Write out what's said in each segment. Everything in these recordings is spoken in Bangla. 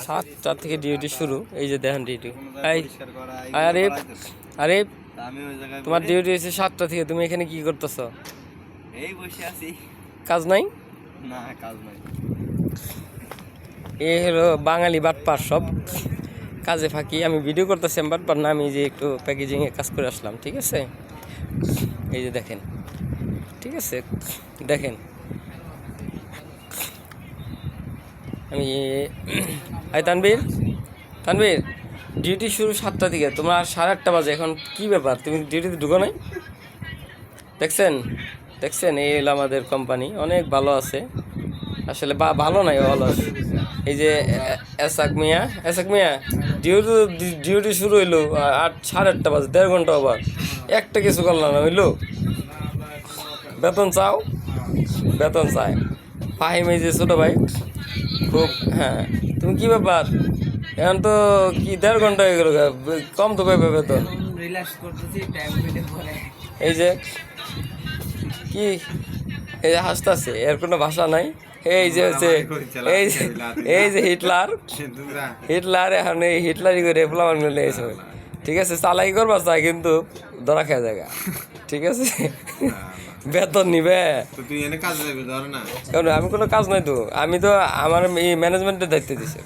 সাতটা থেকে ডিউটি শুরু। এই যে দেখেন ডিউটি। আরে আরে তোমার ডিউটি হচ্ছে 7টা থেকে, তুমি এখানে কি করতেছ? এই বসে আছি। কাজ নাই? না কাজ নাই। এ হলো বাঙালি বাটপার সব, কাজে ফাঁকি। আমি ভিডিও করতেছি, আমি বাটপার না, আমি যে একটু প্যাকেজিংয়ে কাজ করে আসলাম, ঠিক আছে? এই যে দেখেন, ঠিক আছে, দেখেন আমি তানবীর তানবীর ডিউটি শুরু 7টা থেকে, তোমার 8:30 বাজে, এখন কি ব্যাপার, তুমি ডিউটিতে ঢুকো নাই? দেখছেন দেখছেন, এই হলো আমাদের কোম্পানি, অনেক ভালো আছে আসলে, ভালো নাই অলস। এই যে এসাক মিয়া ডিউটি শুরু হইলো 8:30 বাজে, 1.5 ঘন্টা আবার একটা কিছু করলাম না, হইলো? বেতন চাও, বেতন চাই। ফাহিম এই যে ছোটো ভাই, খুব, হ্যাঁ তুমি কি ব্যাপার, এখন তো কি 1.5 ঘন্টা হয়ে গেল, কম তো পাইবে বেতন। এই যে কি, এই যে হাসতেছে, এর কোনো ভাষা নাই। এই যে হচ্ছে এই যে হিটলার এখন এই হিটলারি করে প্লামান মিলে এসে, ঠিক আছে, চালাই করবা চাই কিন্তু ধরা খেয়ে জায়গা, ঠিক আছে? বেতন নিবে, কারণ আমি কোনো কাজ নাই তো, আমি তো আমার এই ম্যানেজমেন্টের দায়িত্ব দিছে,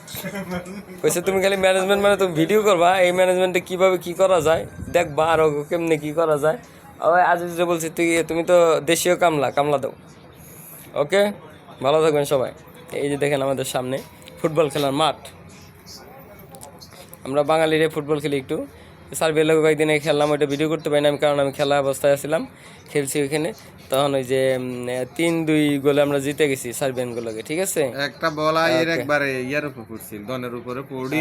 কইছে তুমি খালি ম্যানেজমেন্ট, মানে তুমি ভিডিও করবা, এই ম্যানেজমেন্টে কিভাবে কি করা যায় দেখবা, আরো কেমনে কি করা যায়। আজ যে বলছি তুমি তো দেশীয় কামলা দাও। ওকে, ভালো থাকবেন সবাই। এই যে দেখেন আমাদের সামনে ফুটবল খেলার মাঠ, আমরা বাঙালিরে ফুটবল খেলি একটু। সার্ভে লোক কয়েকদিনে খেললাম, ওইটা ভিডিও করতে পারি না আমি, কারণ আমি খেলা অবস্থায় আসছিলাম, খেলছি ওইখানে, তখন ওই যে 3-2 গোলে আমরা জিতে গেছি সার্বিয়ানগুলোকে, ঠিক আছে? একটা বলা এর একবারে ইয়ার উপর পড়ছিল, দনের উপরে পড়ি।